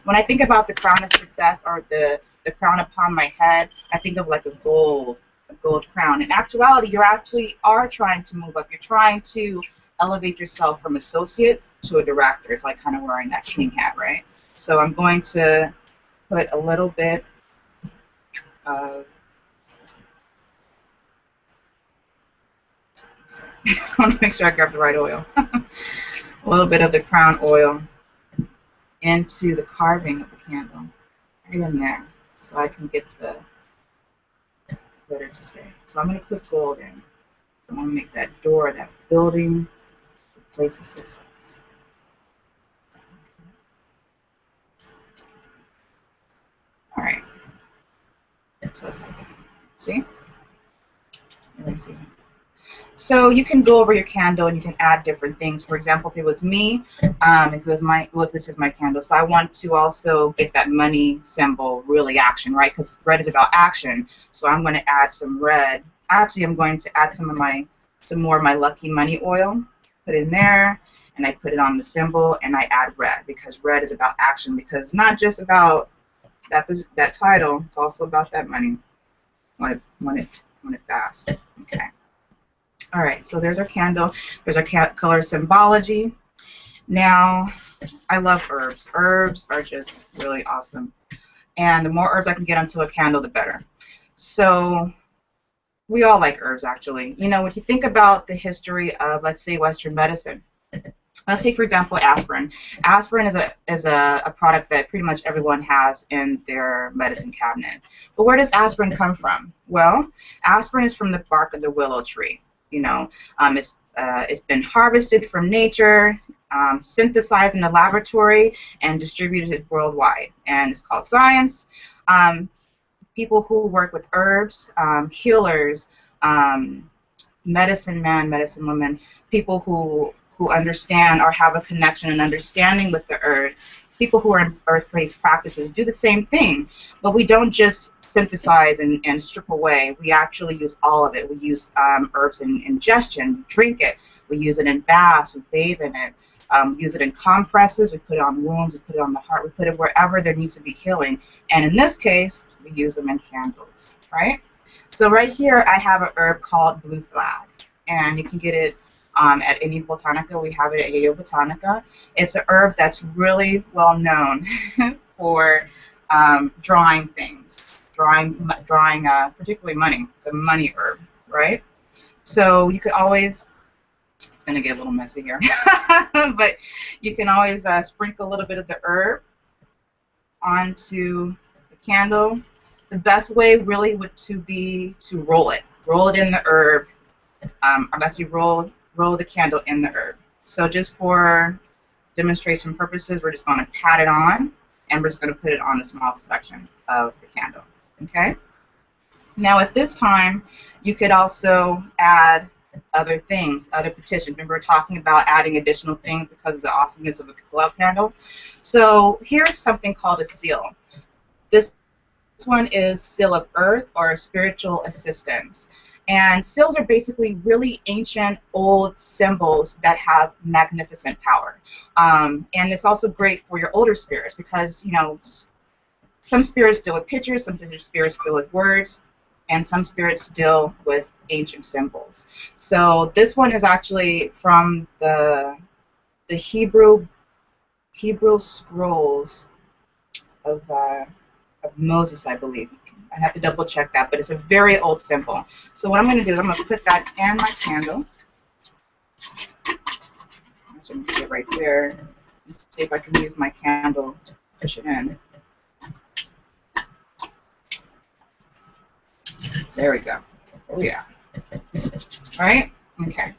When I think about the crown of success or the crown upon my head, I think of like a gold crown. In actuality, you actually are trying to move up. You're trying to elevate yourself from associate to a director. It's like kind of wearing that king hat, right? So I'm going to put a little bit of, I want to make sure I grab the right oil. A little bit of the crown oil into the carving of the candle, right in there, so I can get the glitter to stay. So I'm going to put gold in. I want to make that door, that building, the place of success. All right. So it's like that. See? Let's see. So you can go over your candle and you can add different things. For example, if it was me, if it was my, well, this is my candle. So I want to also get that money symbol, really action, right? Because red is about action. So I'm going to add some red. Actually, I'm going to add some more of my Lucky Money oil. Put it in there, and I put it on the symbol, and I add red because red is about action. Because it's not just about that title. It's also about that money. Want it fast. Okay. All right, so there's our candle. There's our color symbology. Now, I love herbs. Herbs are just really awesome. And the more herbs I can get onto a candle, the better. So we all like herbs, actually. You know, when you think about the history of, let's say, Western medicine, let's take, for example, aspirin. Aspirin is a product that pretty much everyone has in their medicine cabinet. But where does aspirin come from? Well, aspirin is from the bark of the willow tree. You know, it's been harvested from nature, synthesized in the laboratory, and distributed worldwide. And it's called science. People who work with herbs, healers, medicine men, medicine women, people who understand or have a connection and understanding with the earth, people who are in earth-based practices do the same thing. But we don't just synthesize and strip away. We actually use all of it. We use herbs in ingestion, drink it. We use it in baths, we bathe in it. Use it in compresses, we put it on wounds, we put it on the heart, we put it wherever there needs to be healing. And in this case, we use them in candles, right? So right here, I have an herb called blue flag. And you can get it at any botanica. We have it at Yayo Botanica. It's an herb that's really well known for drawing things, drawing particularly money. It's a money herb, right? So you could always, it's going to get a little messy here, but you can always sprinkle a little bit of the herb onto the candle. The best way really would be to roll it. Roll it in the herb. I'm actually roll the candle in the herb. So just for demonstration purposes, we're just going to pat it on, and we're just going to put it on a small section of the candle. Okay? Now at this time, you could also add other things, other petitions. Remember, we're talking about adding additional things because of the awesomeness of a glove candle. So here's something called a seal. This one is seal of earth or spiritual assistance. And seals are basically really ancient, old symbols that have magnificent power. And it's also great for your older spirits because, you know, some spirits deal with pictures, some spirits deal with words, and some spirits deal with ancient symbols. So this one is actually from the Hebrew scrolls of Moses, I believe. I have to double check that, but it's a very old symbol. So what I'm going to do is I'm going to put that in my candle. I'm going to get right there and see if I can use my candle to push it in. There we go. Oh yeah. All right. Okay.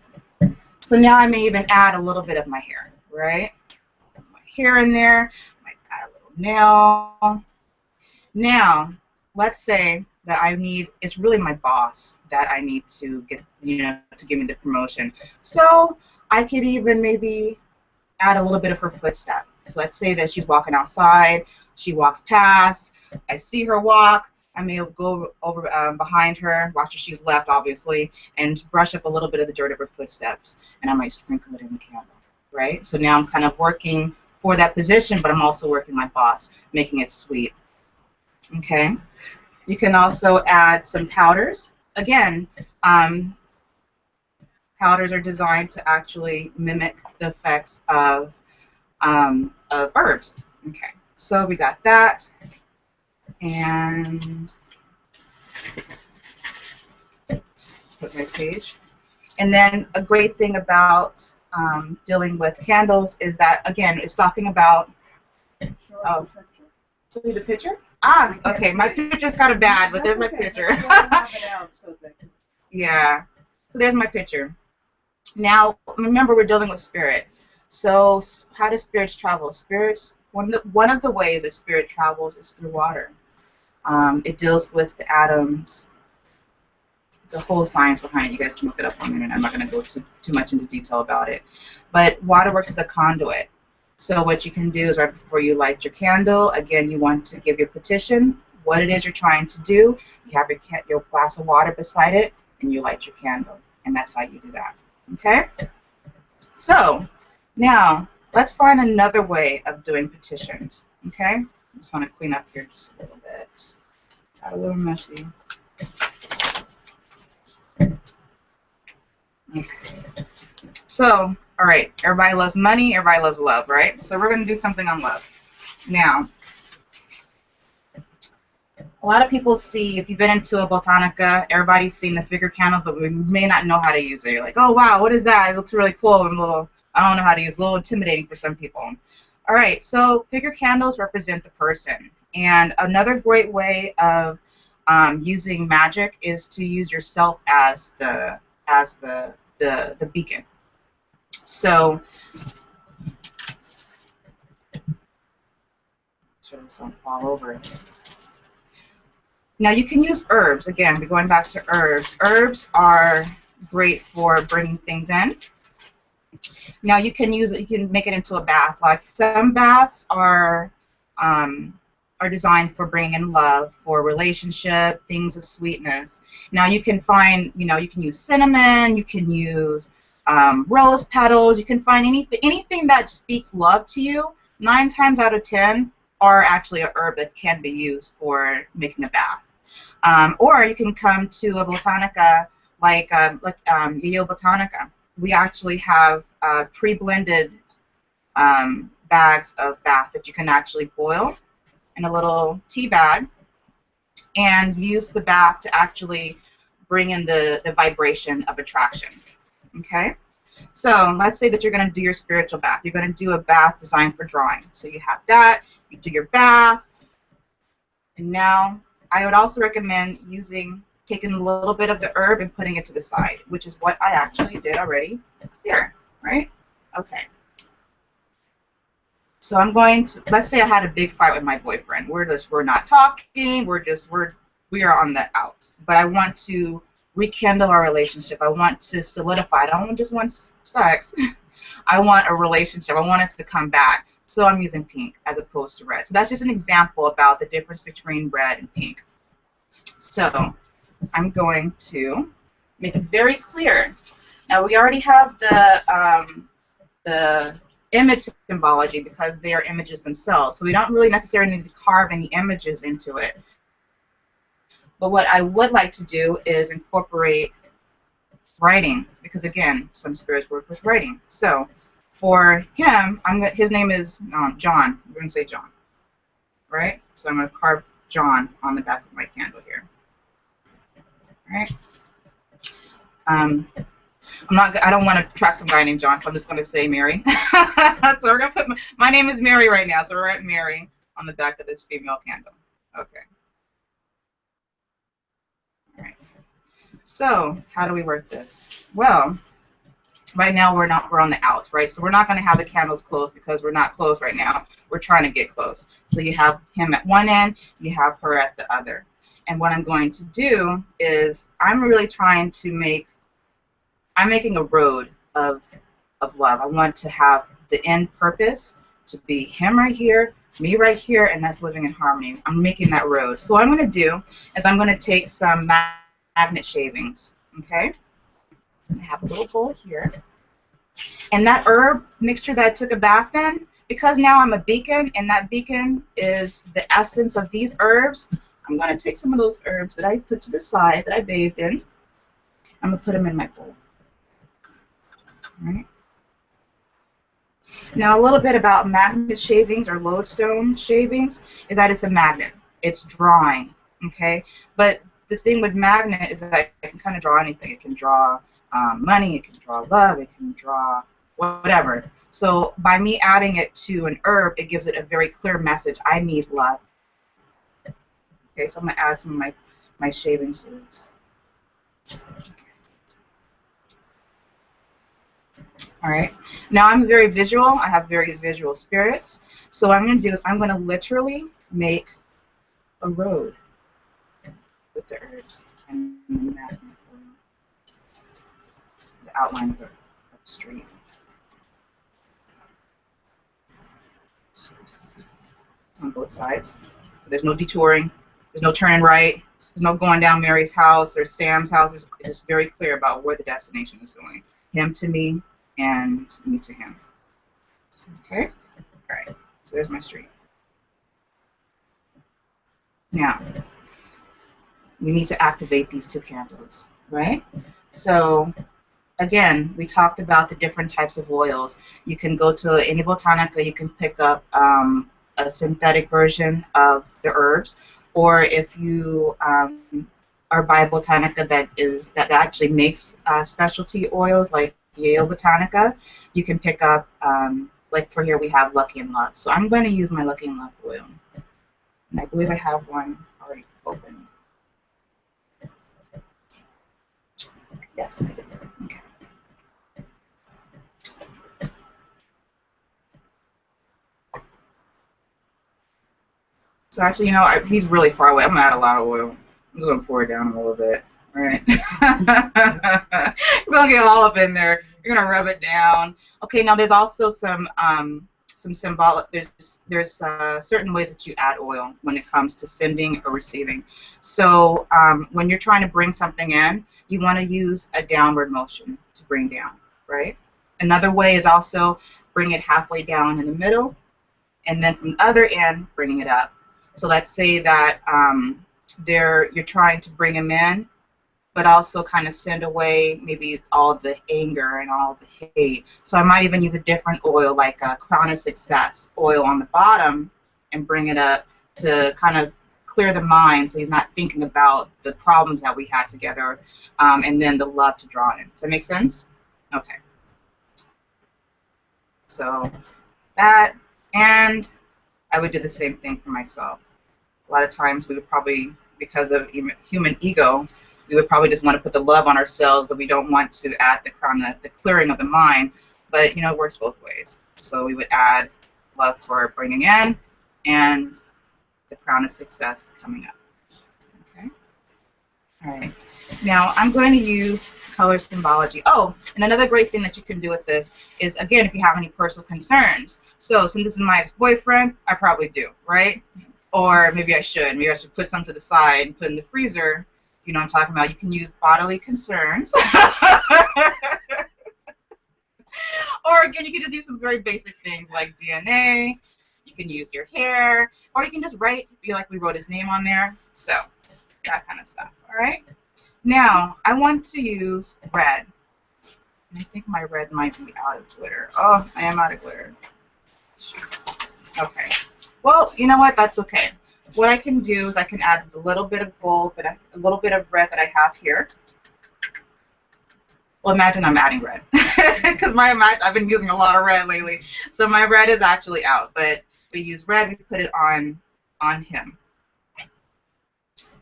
So now I may even add a little bit of my hair, right? Put my hair in there. Might add a little nail. Now, let's say that it's really my boss that I need to get, you know, to give me the promotion. So I could even maybe add a little bit of her footstep. So let's say that she's walking outside, she walks past, I see her walk, I may go over behind her, watch her, she's left obviously, and brush up a little bit of the dirt of her footsteps, and I might sprinkle it in the candle, right? So now I'm kind of working for that position, but I'm also working my boss, making it sweet. Okay. You can also add some powders. Again, powders are designed to actually mimic the effects of herbs. Okay. So we got that, and put my page. And then a great thing about dealing with candles is that, again, it's talking about. Oh, show me the picture? Ah, okay. My picture's kind of bad, but there's my picture. Yeah. So there's my picture. Now, remember, we're dealing with spirit. So how do spirits travel? Spirits, one of the ways that spirit travels is through water. It deals with the atoms. It's a whole science behind it. You guys can look it up on the internet. I'm not going to go too much into detail about it. But water works as a conduit. So what you can do is right before you light your candle, again, you want to give your petition, what it is you're trying to do. You have your glass of water beside it, and you light your candle. And that's how you do that. Okay? So now let's find another way of doing petitions. Okay? I just want to clean up here just a little bit. Got a little messy. Okay. So, all right, everybody loves money, everybody loves love, right? So we're going to do something on love. Now, a lot of people see, if you've been into a Botanica, everybody's seen the figure candle, but we may not know how to use it. You're like, oh, wow, what is that? It looks really cool. And I don't know how to use it. A little intimidating for some people. All right, so figure candles represent the person. And another great way of using magic is to use yourself as the beacon. So, show some all over. Now you can use herbs. Again, we're going back to herbs. Herbs are great for bringing things in. Now you can use it. You can make it into a bath. Like some baths are designed for bringing in love, for relationship, things of sweetness. Now you can find, you can use cinnamon. You can use rose petals. You can find anything that speaks love to you. 9 times out of 10 are actually a herb that can be used for making a bath. Or you can come to a Botanica like Yayo Botanica. We actually have pre-blended bags of bath that you can actually boil in a little tea bag and use the bath to actually bring in the vibration of attraction. Okay? So let's say that you're going to do your spiritual bath. You're going to do a bath designed for drawing. So you have that, you do your bath, and now I would also recommend taking a little bit of the herb and putting it to the side, which is what I actually did already here, right? Okay. So I'm going to, let's say I had a big fight with my boyfriend. We're not talking, we are on the outs. But I want to rekindle our relationship. I want to solidify it. I don't just want sex. I want a relationship. I want us to come back. So I'm using pink as opposed to red. So that's just an example about the difference between red and pink. So I'm going to make it very clear. Now we already have the image symbology because they are images themselves. So we don't really necessarily need to carve any images into it. But what I would like to do is incorporate writing because, again, some spirits work with writing. So for him, his name is John. We're going to say John, right? So I'm going to carve John on the back of my candle here. All right. I don't want to track some guy named John, so I'm just going to say Mary. So we're going to put my name is Mary right now, so we're at Mary on the back of this female candle. Okay. All right. So how do we work this? Well, right now we're on the outs, right? So we're not going to have the candles closed because we're not closed right now. We're trying to get close. So you have him at one end, you have her at the other. And what I'm going to do is I'm making a road of love. I want to have the end purpose to be him right here, me right here, and that's living in harmony. I'm making that road. So what I'm going to do is I'm going to take some magnet shavings, okay? I have a little bowl here. And that herb mixture that I took a bath in, because now I'm a beacon, and that beacon is the essence of these herbs, I'm going to take some of those herbs that I put to the side, that I bathed in. I'm going to put them in my bowl. All right. Now, a little bit about magnet shavings or lodestone shavings is that it's a magnet. It's drawing, okay? But the thing with magnet is that it can kind of draw anything. It can draw money, it can draw love, it can draw whatever. So by me adding it to an herb, it gives it a very clear message. I need love. Okay, so I'm going to add some of my shavings to this. All right. Now I'm very visual. I have very visual spirits. So what I'm going to do is I'm going to literally make a road with the herbs and the magnet, the outline of the street. On both sides. So there's no detouring. There's no turning right. There's no going down Mary's house or Sam's house. It's just very clear about where the destination is going. Him to me and me to him. Okay? All right. So there's my street. Now, we need to activate these 2 candles, right? So, again, we talked about the different types of oils. You can go to any Botanica, you can pick up a synthetic version of the herbs, or if you are by Botanica that actually makes specialty oils like Yale Botanica, you can pick up, like for here we have Lucky and Love. So I'm going to use my Lucky and Love oil. And I believe I have one already open. Yes, I did. Okay. So actually, you know, he's really far away. I'm going to add a lot of oil. I'm going to pour it down a little bit. All right. It's going to get all up in there. You're going to rub it down. Okay, now there's also some symbolic, there's certain ways that you add oil when it comes to sending or receiving. So when you're trying to bring something in, you want to use a downward motion to bring down, right? Another way is also bring it halfway down in the middle, and then from the other end, bringing it up. So let's say that you're trying to bring them in, but also kind of send away maybe all the anger and all the hate. So I might even use a different oil, like a Crown of Success oil on the bottom, and bring it up to kind of clear the mind so he's not thinking about the problems that we had together, and then the love to draw in. Does that make sense? Okay. So that, and I would do the same thing for myself. A lot of times we would probably, because of human ego, we would probably just want to put the love on ourselves, but we don't want to add the crown, the clearing of the mind. But, you know, it works both ways. So we would add love for bringing in and the Crown of Success coming up. Okay? All right. Now, I'm going to use color symbology. Oh, and another great thing that you can do with this is, again, if you have any personal concerns. So since this is my ex-boyfriend, I probably do, right? Or maybe I should. Maybe I should put some to the side and put in the freezer. You know what I'm talking about. You can use bodily concerns. Or again, you can just use some very basic things like DNA. You can use your hair, or you can just write, like we wrote his name on there. So that kind of stuff. All right. Now I want to use red. I think my red might be out of glitter. Oh, I am out of glitter. Shoot. Okay. Well, you know what? That's okay. What I can do is I can add a little bit of gold, a little bit of red that I have here. Well, imagine I'm adding red, because I've been using a lot of red lately, so my red is actually out. But we use red, we put it on him, and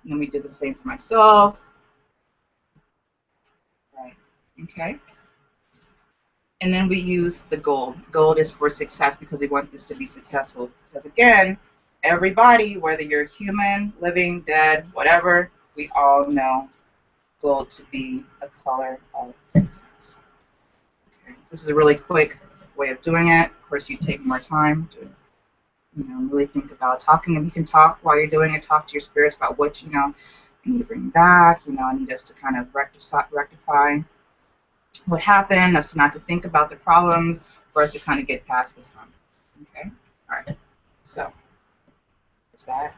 then we do the same for myself. Right. Okay. And then we use the gold. Gold is for success because we want this to be successful. Because again, everybody, whether you're human, living, dead, whatever, we all know gold to be a color of success. Okay. This is a really quick way of doing it. Of course, you take more time to, really think about talking. And you can talk while you're doing it. Talk to your spirits about what you need to bring back. I need us to kind of rectify what happened, us not to think about the problems, for us to kind of get past this one. Okay. All right. So there's that.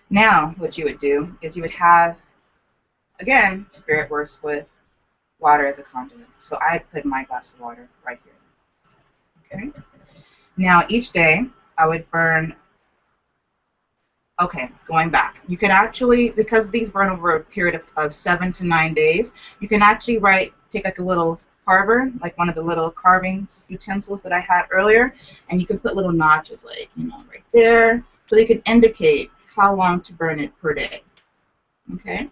Now, what you would do is you would have, again, spirit works with water as a conduit. So I put my glass of water right here. Okay. Now, each day I would burn. Okay, going back. You can actually, because these burn over a period of 7 to 9 days, you can actually take like a little carver, like one of the little carving utensils that I had earlier, and you can put little notches, like, right there, so you can indicate how long to burn it per day. Okay?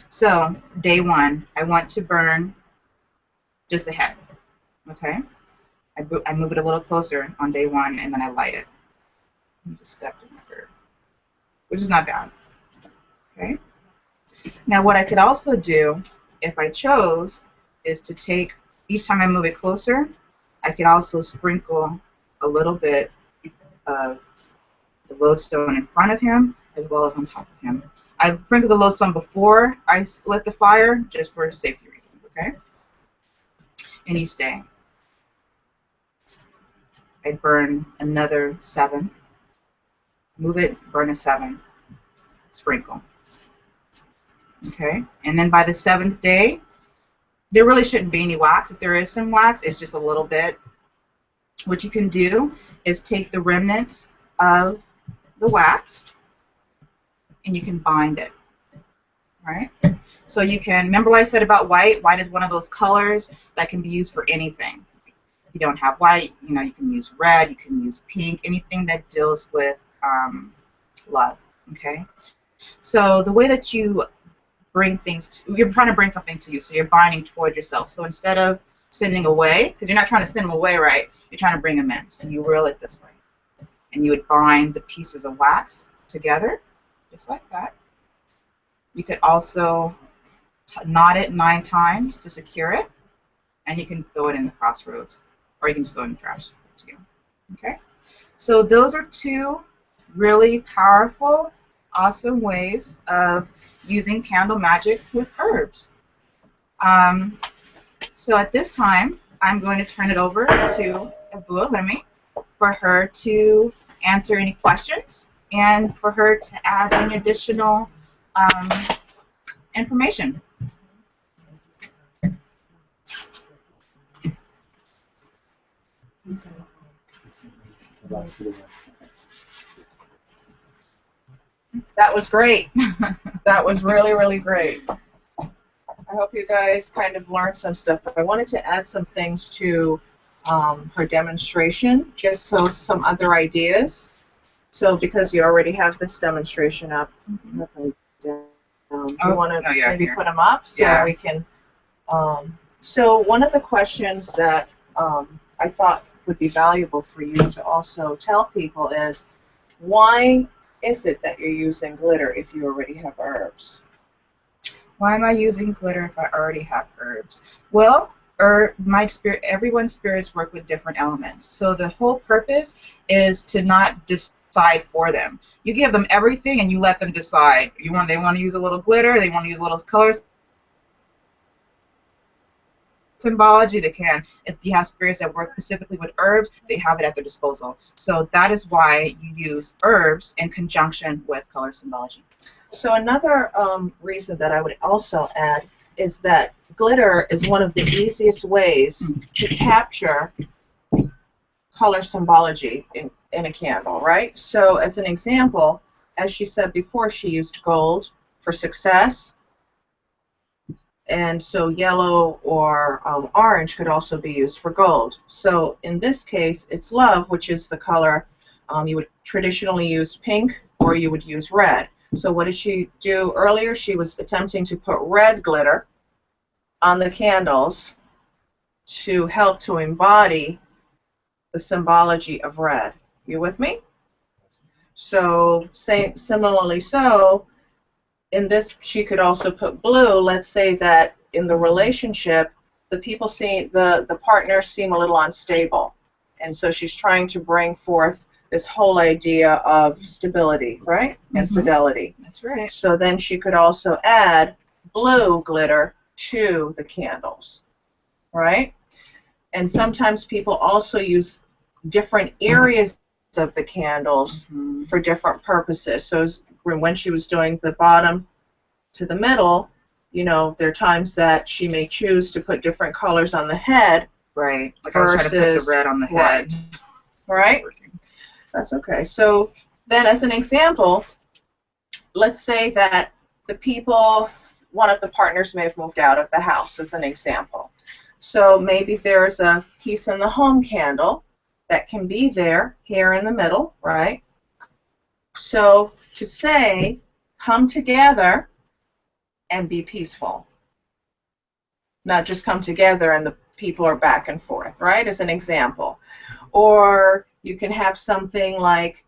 So, day 1, I want to burn just the head. Okay? I move it a little closer on day 1, and then I light it. You just stepped in my bird, which is not bad. Okay. Now, what I could also do, if I chose, is to take, each time I move it closer, I could also sprinkle a little bit of the lodestone in front of him as well as on top of him. I sprinkled the lodestone before I lit the fire, just for safety reasons. Okay. And each day, I burn another 7. Move it, burn a 7, sprinkle. Okay, and then by the 7th day, there really shouldn't be any wax. If there is some wax, it's just a little bit. What you can do is take the remnants of the wax and you can bind it. Right? So you can, remember what I said about white? White is one of those colors that can be used for anything. If you don't have white, you can use red, you can use pink, anything that deals with love. Okay, so the way that you bring things you're trying to bring something to you, so you're binding toward yourself. So instead of sending away, because you're not trying to send them away, right? You're trying to bring them in. So you reel it this way, and you would bind the pieces of wax together, just like that. You could also knot it 9 times to secure it, and you can throw it in the crossroads, or you can just throw it in the trash. Okay, so those are 2 really powerful, awesome ways of using candle magic with herbs. So at this time, I'm going to turn it over to Ebubulemi for her to answer any questions and for her to add any additional information. That was great. That was really, really great. I hope you guys kind of learned some stuff. I wanted to add some things to her demonstration, just so some other ideas. So because you already have this demonstration up, you want to maybe put them up so we can. So one of the questions that I thought would be valuable for you to also tell people is, why is it that you're using glitter if you already have herbs? Why am I using glitter if I already have herbs? Well, everyone's spirits work with different elements. So the whole purpose is to not decide for them. You give them everything and you let them decide. They want to use a little glitter, they want to use a little colors. Symbology, they can. If you have spirits that work specifically with herbs, they have it at their disposal. So that is why you use herbs in conjunction with color symbology. So another reason that I would also add is that glitter is one of the easiest ways to capture color symbology in a candle, right? So as an example, as she said before, she used gold for success. And so yellow or orange could also be used for gold. So in this case, it's love, which is the color you would traditionally use pink, or you would use red. So what did she do earlier? She was attempting to put red glitter on the candles to help to embody the symbology of red. You with me? So similarly so, in this, she could also put blue. Let's say that in the relationship, the partners seem a little unstable, and so she's trying to bring forth this whole idea of stability, right, and fidelity. That's right. So then she could also add blue glitter to the candles, right? And sometimes people also use different areas of the candles for different purposes. So when she was doing the bottom to the middle, you know, there are times that she may choose to put different colors on the head. Right. Like I was trying to put the red on the head. Right. That's okay. So then as an example, let's say that the people, one of the partners may have moved out of the house as an example. So maybe there's a peace in the home candle that can be there here in the middle, right? So to say, come together and be peaceful. Not just come together and the people are back and forth, right, as an example. Or you can have something like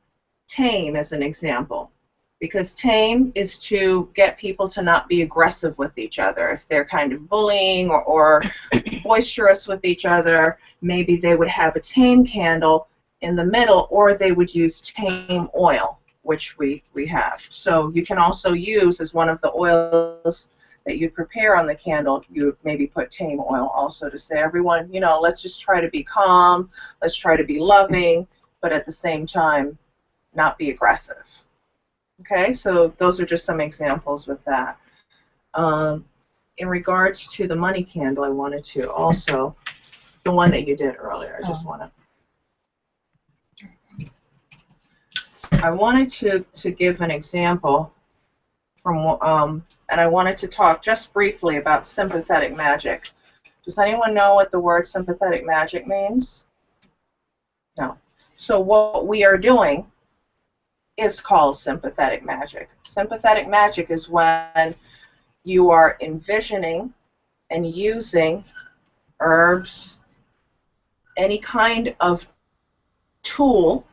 tame as an example, because tame is to get people to not be aggressive with each other. If they're kind of bullying or boisterous with each other, maybe they would have a tame candle in the middle, or they would use tame oil, which we have. So you can also use as one of the oils that you prepare on the candle, you would maybe put tame oil also to say, everyone, you know, let's just try to be calm, let's try to be loving, but at the same time, not be aggressive. Okay, so those are just some examples with that. In regards to the money candle, I wanted to also, the one that you did earlier, I just wanted to give an example from, and I wanted to talk just briefly about sympathetic magic. Does anyone know what the word sympathetic magic means? No. So what we are doing is called sympathetic magic. Sympathetic magic is when you are envisioning and using herbs, any kind of tool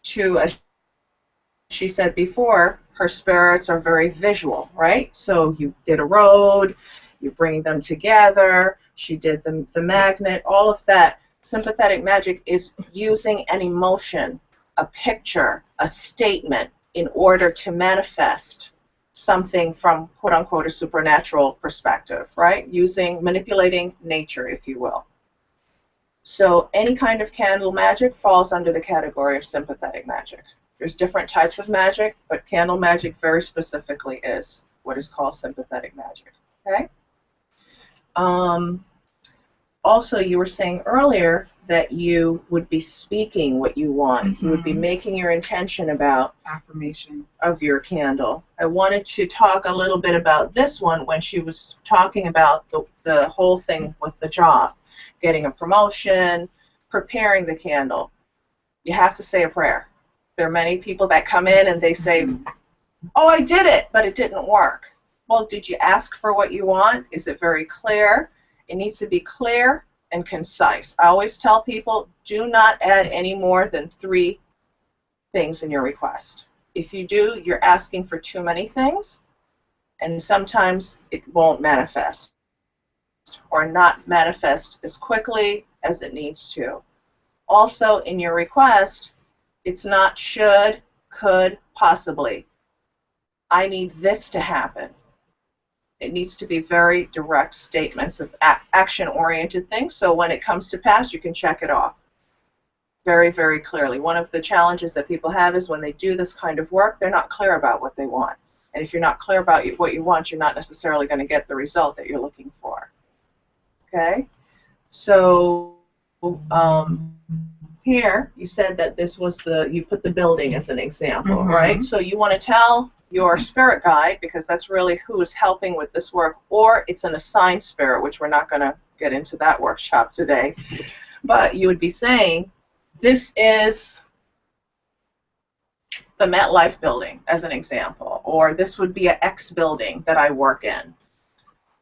to, as she said before, her spirits are very visual, right? So you did a road, you bring them together, she did the magnet, all of that. Sympathetic magic is using an emotion, a picture, a statement in order to manifest something from quote-unquote a supernatural perspective, right? Manipulating nature, if you will. So any kind of candle magic falls under the category of sympathetic magic. There's different types of magic, but candle magic very specifically is what is called sympathetic magic. Okay? Also, you were saying earlier that you would be speaking what you want. You would be making your intention about affirmation of your candle. I wanted to talk a little bit about this one when she was talking about the whole thing with the job, getting a promotion, preparing the candle. You have to say a prayer. There are many people that come in and they say, oh, I did it, but it didn't work. Well, did you ask for what you want? Is it very clear? It needs to be clear and concise. I always tell people, do not add any more than 3 things in your request. If you do, you're asking for too many things, and sometimes it won't manifest or not manifest as quickly as it needs to. Also, in your request, it's not should, could, possibly. I need this to happen. It needs to be very direct statements of action-oriented things, so when it comes to pass, you can check it off very, very clearly. One of the challenges that people have is when they do this kind of work, they're not clear about what they want. And if you're not clear about what you want, you're not necessarily going to get the result that you're looking for. Okay? So here, you said that this was you put the building as an example, right? So you want to tell your spirit guide, because that's really who is helping with this work, or it's an assigned spirit, which we're not going to get into that workshop today. But you would be saying, this is the MetLife building, as an example, or this would be an X building that I work in.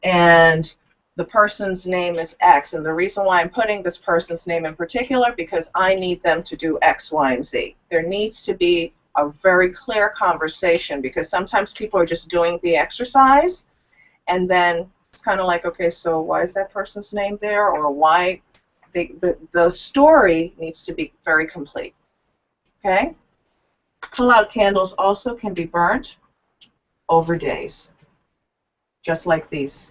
And the person's name is X, and the reason why I'm putting this person's name in particular, because I need them to do X, Y, and Z. There needs to be a very clear conversation, because sometimes people are just doing the exercise, and then it's kind of like, okay, so why is that person's name there, or why? The story needs to be very complete. Okay? Pull-out candles also can be burnt over days, just like these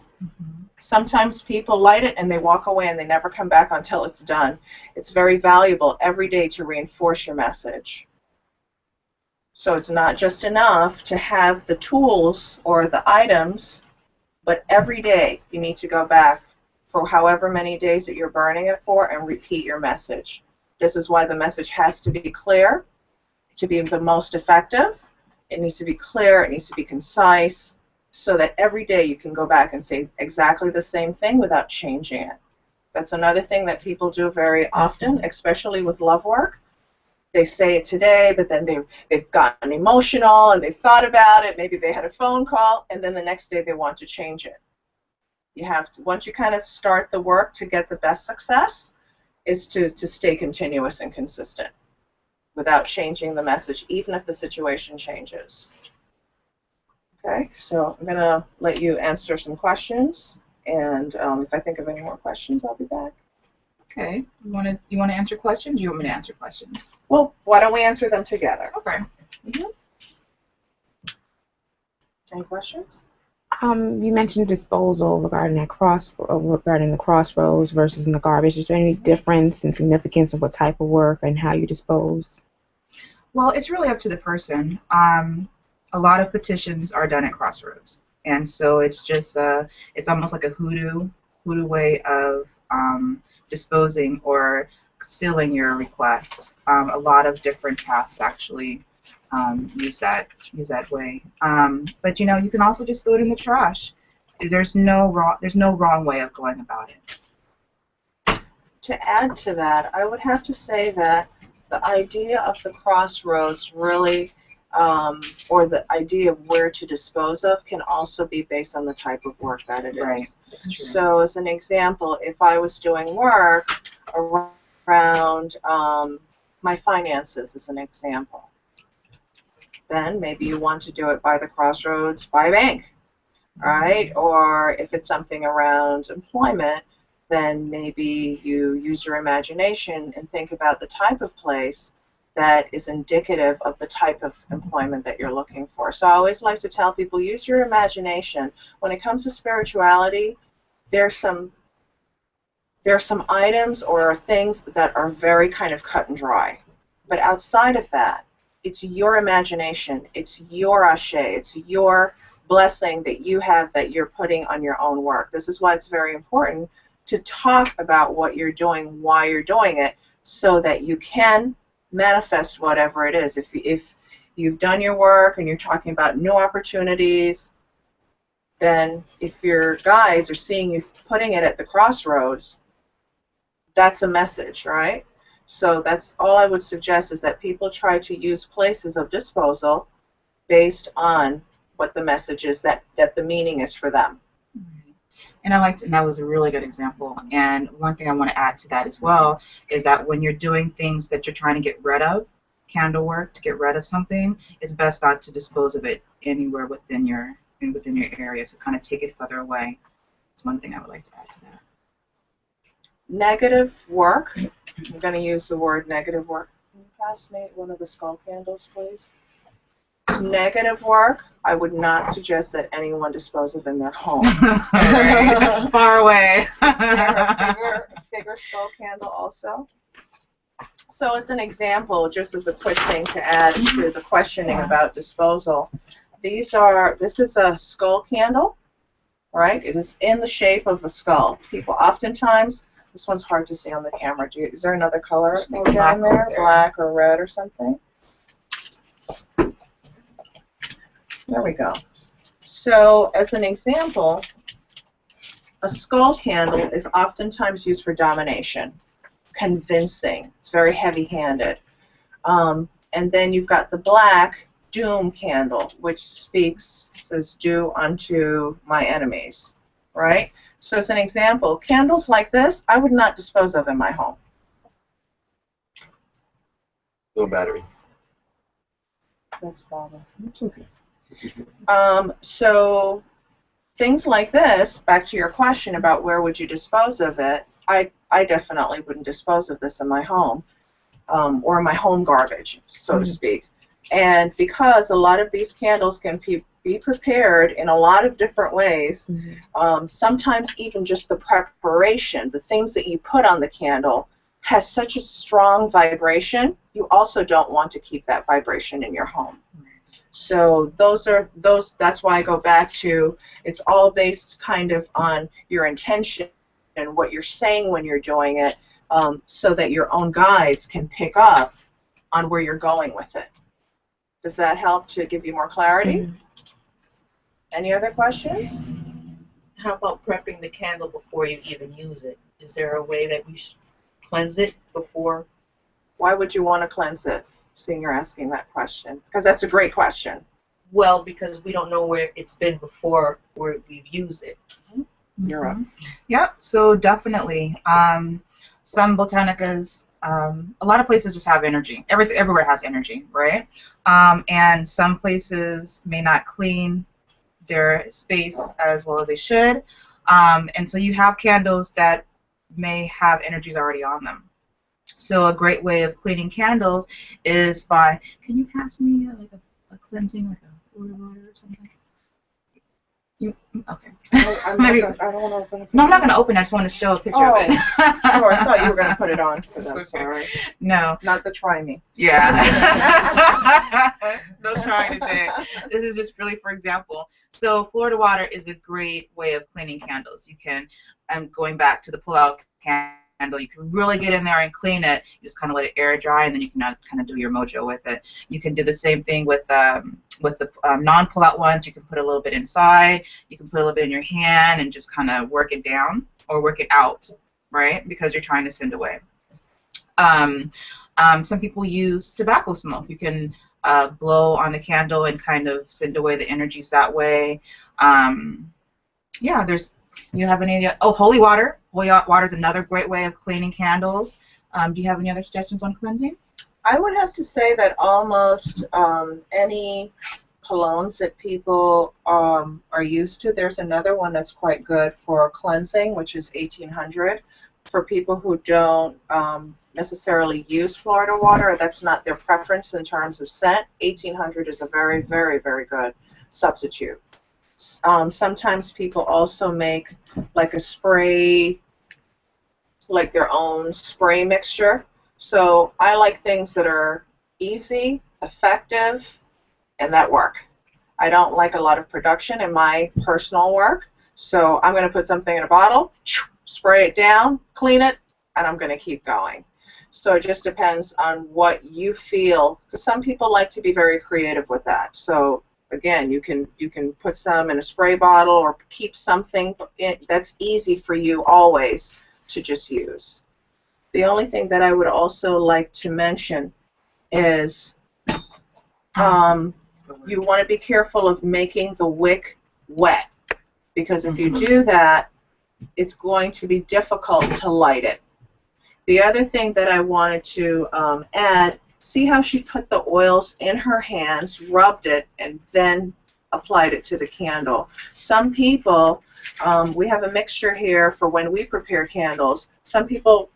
Sometimes people light it and they walk away and they never come back until it's done. It's very valuable every day to reinforce your message. So it's not just enough to have the tools or the items, but every day you need to go back for however many days that you're burning it for and repeat your message. This is why the message has to be clear to be the most effective. It needs to be clear, it needs to be concise, so that every day you can go back and say exactly the same thing without changing it. That's another thing that people do very often, especially with love work. They say it today, but then they've gotten emotional and they've thought about it. Maybe they had a phone call, and then the next day they want to change it. You have to, once you kind of start the work to get the best success, is to stay continuous and consistent without changing the message, even if the situation changes. Okay, so I'm going to let you answer some questions, and if I think of any more questions, I'll be back. Okay. You want to answer questions? Or you want me to answer questions? Well, why don't we answer them together? Okay. Any questions? You mentioned disposal regarding the crossroads versus in the garbage. Is there any difference in significance of what type of work and how you dispose? Well, it's really up to the person. A lot of petitions are done at crossroads, and so it's just it's almost like a hoodoo way of disposing or sealing your request. A lot of different paths actually use that way. But you can also just throw it in the trash. There's no wrong way of going about it. To add to that, I would have to say that the idea of the crossroads really, or the idea of where to dispose of, can also be based on the type of work that it is. Right. That's true. So as an example, if I was doing work around my finances, as an example, then maybe you want to do it by the crossroads by a bank, right? Or if it's something around employment, then maybe you use your imagination and think about the type of place that is indicative of the type of employment that you're looking for. So I always like to tell people, use your imagination. When it comes to spirituality, there's some items or things that are very kind of cut and dry. But outside of that, it's your imagination, it's your ashe, it's your blessing that you have that you're putting on your own work. This is why it's very important to talk about what you're doing, why you're doing it, so that you can manifest whatever it is. If you've done your work and you're talking about new opportunities, then if your guides are seeing you putting it at the crossroads, that's a message, right? So that's all I would suggest, is that people try to use places of disposal based on what the message is, that the meaning is for them. And that was a really good example. And one thing I want to add to that as well is that when you're doing things that you're trying to get rid of, candle work, to get rid of something, it's best not to dispose of it anywhere within your area. So kind of take it further away. It's one thing I would like to add to that. Negative work. I'm going to use the word negative work. Can you pass me one of the skull candles, please? Negative work, I would not suggest that anyone dispose of in their home. Far away. a bigger skull candle also. So as an example, just as a quick thing to add to the questioning about disposal, this is a skull candle, right? It is in the shape of the skull. People oftentimes, this one's hard to see on the camera. Is there another color down there? Black or red or something? There we go. So as an example, a skull candle is oftentimes used for domination, convincing. It's very heavy-handed. And then you've got the black doom candle, which says, do unto my enemies, right? So as an example, candles like this, I would not dispose of in my home. No battery. That's a problem. It's okay. So things like this, back to your question about where would you dispose of it, I definitely wouldn't dispose of this in my home, or my home garbage, so to speak. And because a lot of these candles can be be prepared in a lot of different ways. Mm-hmm. Sometimes even just the preparation, the things that you put on the candle, has such a strong vibration. You also don't want to keep that vibration in your home. So that's why I go back to, it's all based kind of on your intention and what you're saying when you're doing it, so that your own guides can pick up on where you're going with it. Does that help to give you more clarity? Mm-hmm. Any other questions? How about prepping the candle before you even use it? Is there a way that we should cleanse it before? Why would you want to cleanse it, seeing you're asking that question? Because that's a great question. Well, because we don't know where it's been before where we've used it. You're up. Yep, so definitely. Some botanicas, a lot of places just have energy. Everywhere has energy, right? And some places may not clean their space as well as they should. And so you have candles that may have energies already on them. So a great way of cleaning candles is by, can you pass me like a cleansing, like a water or something? Okay. I Maybe. don't want to open it. No, I'm not going to open it. I just want to show a picture of it. Oh, I thought you were going to put it on. I'm Okay. sorry. No. Not the try me. Yeah. No trying today. This is just really for example. So Florida water is a great way of cleaning candles. You can, going back to the pull-out candle, you can really get in there and clean it. You just kind of let it air dry, and then you can kind of do your mojo with it. You can do the same thing with the non-pull-out ones. You can put a little bit inside. You can put a little bit in your hand and just kind of work it down or work it out, right? Because you're trying to send away. Some people use tobacco smoke. You can blow on the candle and kind of send away the energies that way. Yeah, you have any? Oh, holy water. Holy water is another great way of cleaning candles. Do you have any other suggestions on cleansing? I would have to say that almost any colognes that people are used to, there's another one that's quite good for cleansing, which is 1800. For people who don't necessarily use Florida water, that's not their preference in terms of scent, 1800 is a very, very, very good substitute. Sometimes people also make like a spray, like their own spray mixture. So I like things that are easy, effective, and that work. I don't like a lot of production in my personal work, so I'm going to put something in a bottle, spray it down, clean it, and I'm going to keep going. So it just depends on what you feel, because some people like to be very creative with that. So again, you can put some in a spray bottle or keep something that's easy for you always to just use. The only thing that I would also like to mention is you want to be careful of making the wick wet, because if you do that, it's going to be difficult to light it. The other thing that I wanted to add, see how she put the oils in her hands, rubbed it, and then applied it to the candle. Some people, we have a mixture here for when we prepare candles. Some people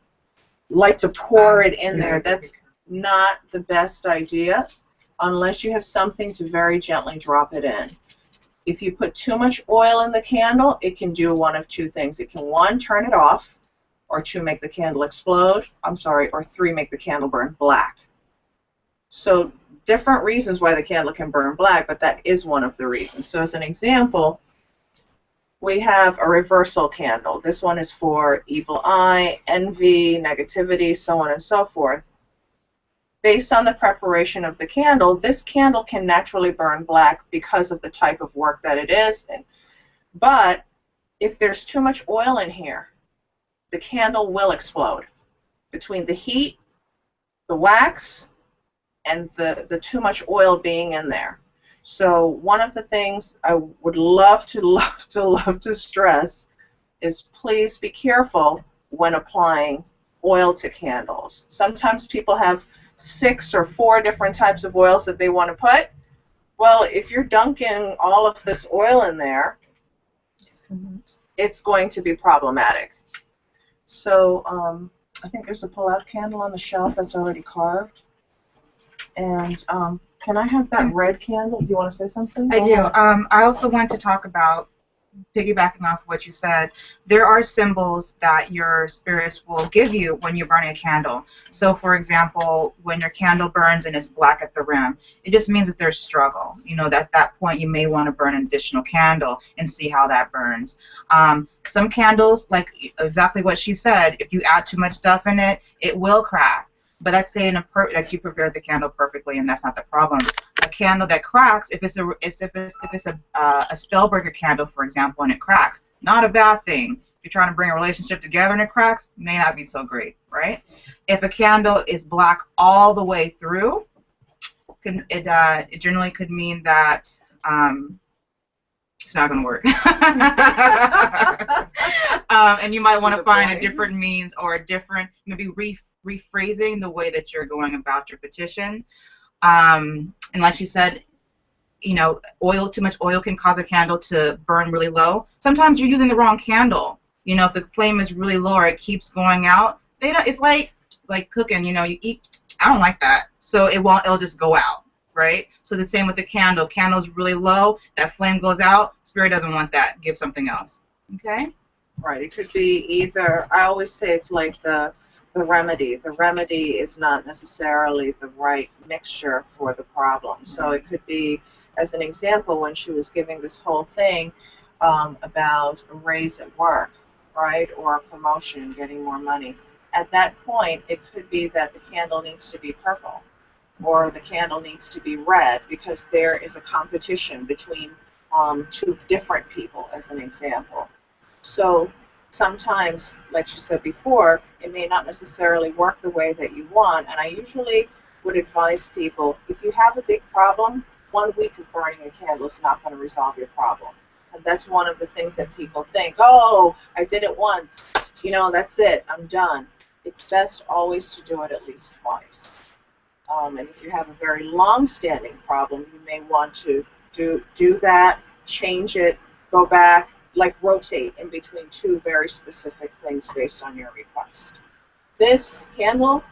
like to pour it in there. That's not the best idea unless you have something to very gently drop it in. If you put too much oil in the candle, it can do one of two things. It can, one, turn it off, or two, make the candle explode, or three, make the candle burn black. So different reasons why the candle can burn black, but that is one of the reasons. So as an example, we have a reversal candle. This one is for evil eye, envy, negativity, so on and so forth. Based on the preparation of the candle, this candle can naturally burn black because of the type of work that it is. But if there's too much oil in here, the candle will explode. Between the heat, the wax, and the too much oil being in there. So one of the things I would love to stress is please be careful when applying oil to candles. Sometimes people have 6 or 4 different types of oils that they want to put. Well, if you're dunking all of this oil in there, it's going to be problematic. So I think there's a pull-out candle on the shelf that's already carved. And Can I have that red candle? Do you want to say something? I do. I also want to talk about, piggybacking off what you said, there are symbols that your spirits will give you when you're burning a candle. So, for example, when your candle burns and it's black at the rim, it just means that there's struggle. You know, at that point, you may want to burn an additional candle and see how that burns. Some candles, like exactly what she said, if you add too much stuff in it, it will crack. But that's saying that you prepared the candle perfectly, and that's not the problem. A candle that cracks, if it's a spellbreaker candle, for example, and it cracks, not a bad thing. If you're trying to bring a relationship together and it cracks, may not be so great, right? If a candle is black all the way through, it generally could mean that it's not going to work. And you might want to find a different means or a different, maybe rephrasing the way that you're going about your petition. And like she said, you know, too much oil can cause a candle to burn really low. Sometimes you're using the wrong candle. You know, if the flame is really low or it keeps going out, it's like cooking. You know, you eat. I don't like that, so it'll just go out, right? So the same with the candle. Candle's really low, that flame goes out. Spirit doesn't want that. Give something else. Okay. Right. It could be either. I always say it's like the remedy. The remedy is not necessarily the right mixture for the problem. So it could be, as an example, when she was giving this whole thing about a raise at work, right, or a promotion, getting more money. At that point, it could be that the candle needs to be purple or the candle needs to be red because there is a competition between two different people, as an example. So sometimes, like she said before, it may not necessarily work the way that you want, and I usually would advise people, if you have a big problem, 1 week of burning a candle is not going to resolve your problem. And that's one of the things that people think, oh, I did it once, you know, that's it, I'm done. It's best always to do it at least twice. And if you have a very long-standing problem, you may want to do that, change it, go back, like rotate in between two very specific things based on your request. This candle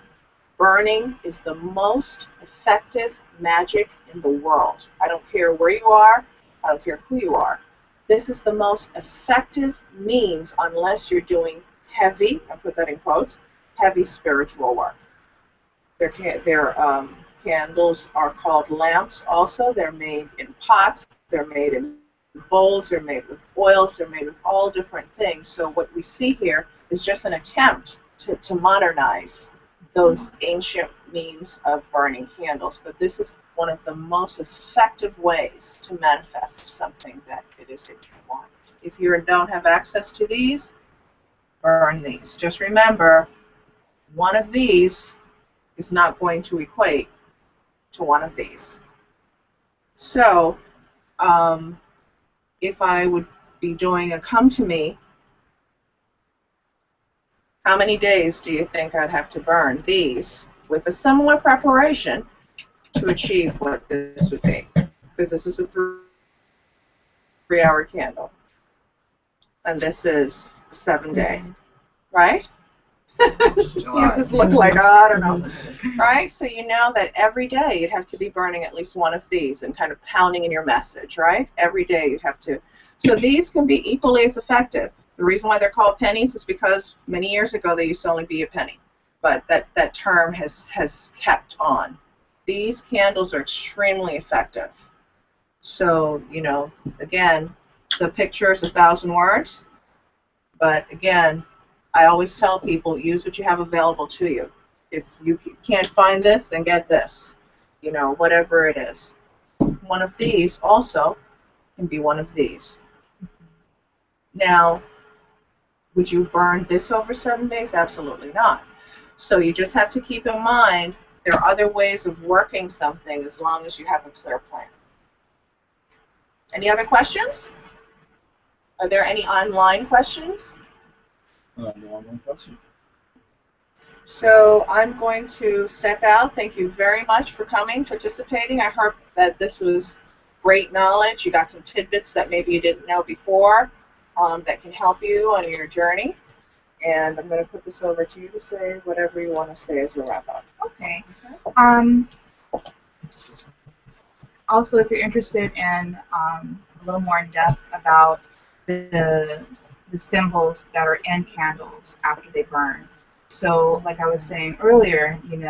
burning is the most effective magic in the world. I don't care where you are, I don't care who you are. This is the most effective means unless you're doing heavy, I put that in quotes, heavy spiritual work. Their candles are called lamps also. They're made in pots, they're made in bowls, they're made with oils, they're made with all different things. So what we see here is just an attempt to modernize those ancient means of burning candles. But this is one of the most effective ways to manifest something that it is that you want. If you don't have access to these, burn these. Just remember, one of these is not going to equate to one of these. So, if I would be doing a come to me, how many days do you think I'd have to burn these with a similar preparation to achieve what this would be? Because this is a 3-hour candle, and this is a 7-day, right? Does this look like, I don't know, right? So you know that every day you'd have to be burning at least one of these and kind of pounding in your message, right? Every day you'd have to. So these can be equally as effective. The reason why they're called pennies is because many years ago they used to only be a penny, but that term has kept on. These candles are extremely effective. So, you know, again, the picture is 1,000 words, but again, I always tell people, use what you have available to you. If you can't find this, then get this. You know, whatever it is. One of these also can be one of these. Now, would you burn this over 7 days? Absolutely not. So you just have to keep in mind there are other ways of working something as long as you have a clear plan. Any other questions? Are there any online questions? No one question. So I'm going to step out. Thank you very much for coming, participating. I hope that this was great knowledge. You got some tidbits that maybe you didn't know before that can help you on your journey. And I'm going to put this over to you to say whatever you want to say as we wrap up. Okay. also, if you're interested in a little more in depth about the symbols that are in candles after they burn. So, like I was saying earlier,